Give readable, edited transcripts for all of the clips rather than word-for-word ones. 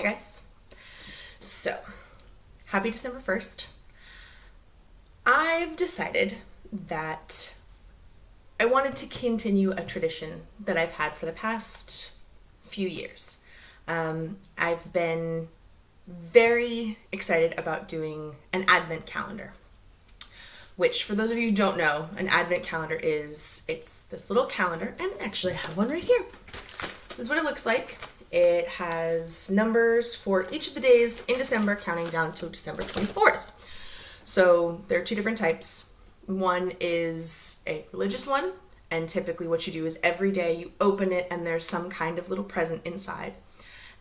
Hi guys. So, happy December 1st. I've decided that I wanted to continue a tradition that I've had for the past few years. I've been very excited about doing an advent calendar, which for those of you who don't know, an advent calendar it's this little calendar, and actually I have one right here. This is what it looks like. It has numbers for each of the days in December, counting down to December 24th. So there are two different types. One is a religious one, and typically what you do is every day you open it and there's some kind of little present inside.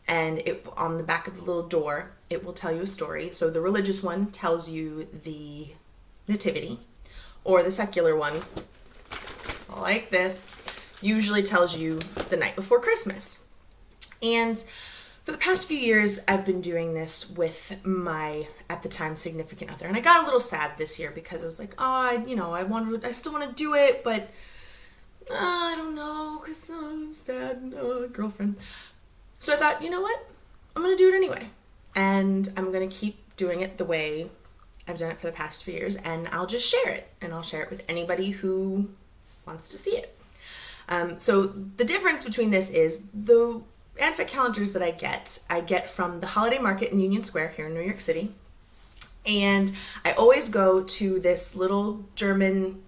And on the back of the little door, it will tell you a story. So the religious one tells you the nativity, or the secular one, like this, usually tells you the night before Christmas. And for the past few years, I've been doing this with my, at the time, significant other. And I got a little sad this year because I was like, I still want to do it, but I don't know, because I'm sad, girlfriend. So I thought, you know what? I'm going to do it anyway. And I'm going to keep doing it the way I've done it for the past few years, and I'll just share it. And I'll share it with anybody who wants to see it. So the difference between this is the advent calendars that I get from the holiday market in Union Square here in New York City. And I always go to this little German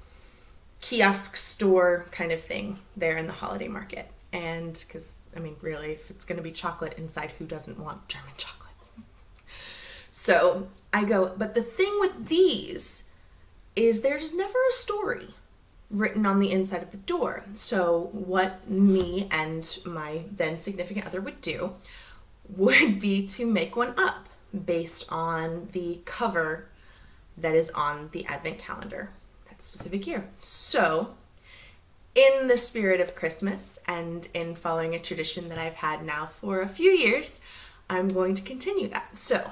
kiosk store kind of thing there in the holiday market. And because, really, if it's going to be chocolate inside, who doesn't want German chocolate? So I go, but the thing with these is there's never a story written on the inside of the door. So what me and my then significant other would do would be to make one up based on the cover that is on the advent calendar that specific year. So in the spirit of Christmas and in following a tradition that I've had now for a few years, I'm going to continue that. So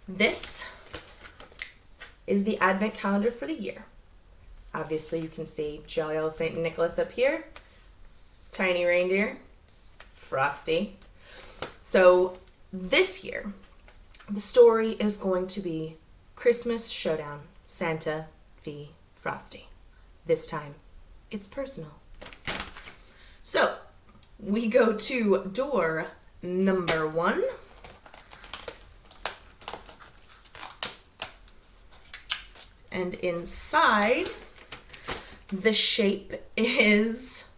this is the advent calendar for the year. Obviously, you can see jolly old St. Nicholas up here, tiny reindeer, Frosty. So this year, the story is going to be Christmas Showdown, Santa v. Frosty. This time, it's personal. So we go to door number 1. And inside, the shape is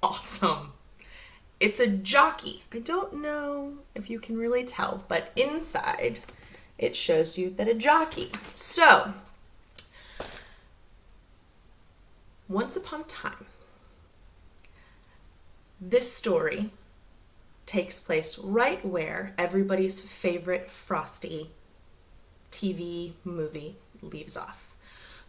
awesome. It's a jockey. I don't know if you can really tell, but inside it shows you that a jockey. So, once upon a time, this story takes place right where everybody's favorite Frosty TV movie leaves off.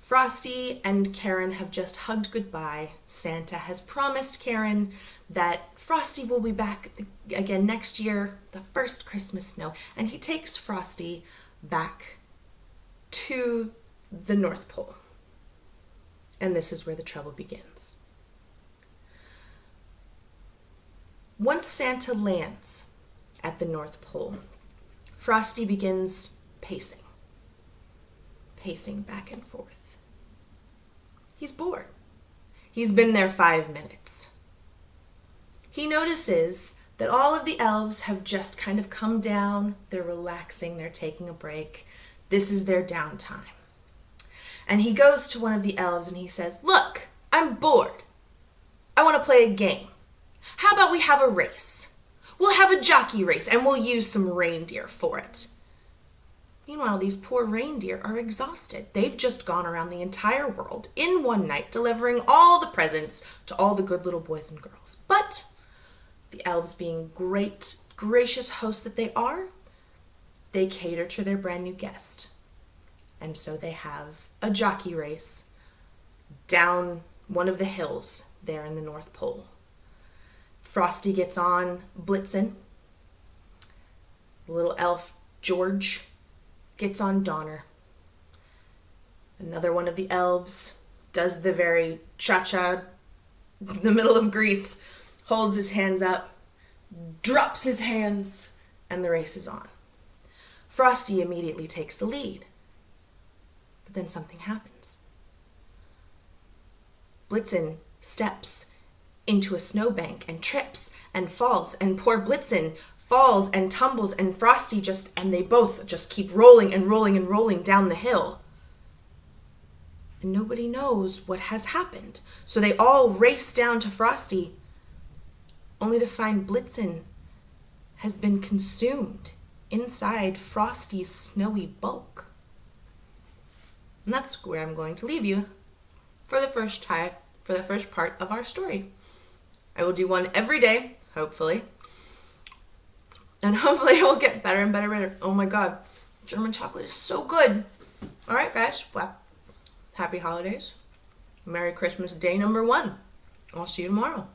Frosty and Karen have just hugged goodbye. Santa has promised Karen that Frosty will be back again next year, the first Christmas snow, and he takes Frosty back to the North Pole. And this is where the trouble begins. Once Santa lands at the North Pole, Frosty begins pacing back and forth. He's bored. He's been there 5 minutes. He notices that all of the elves have just kind of come down. They're relaxing. They're taking a break. This is their downtime. And he goes to one of the elves and he says, "Look, I'm bored. I want to play a game. How about we have a race? We'll have a jockey race and we'll use some reindeer for it." Meanwhile, these poor reindeer are exhausted. They've just gone around the entire world in one night, delivering all the presents to all the good little boys and girls. But the elves, being great, gracious hosts that they are, they cater to their brand new guest. And so they have a jockey race down one of the hills there in the North Pole. Frosty gets on Blitzen. The little elf George gets on Donner. Another one of the elves does the very cha-cha in the middle of Grease, holds his hands up, drops his hands, and the race is on. Frosty immediately takes the lead. But then something happens. Blitzen steps into a snowbank and trips and falls, and poor Blitzen falls and tumbles, and Frosty and they both just keep rolling and rolling and rolling down the hill. And nobody knows what has happened. So they all race down to Frosty, only to find Blitzen has been consumed inside Frosty's snowy bulk. And that's where I'm going to leave you for the first part of our story. I will do one every day, hopefully. And hopefully it will get better and better and better. Oh my God, German chocolate is so good. All right, guys. Well, happy holidays. Merry Christmas day number 1. I'll see you tomorrow.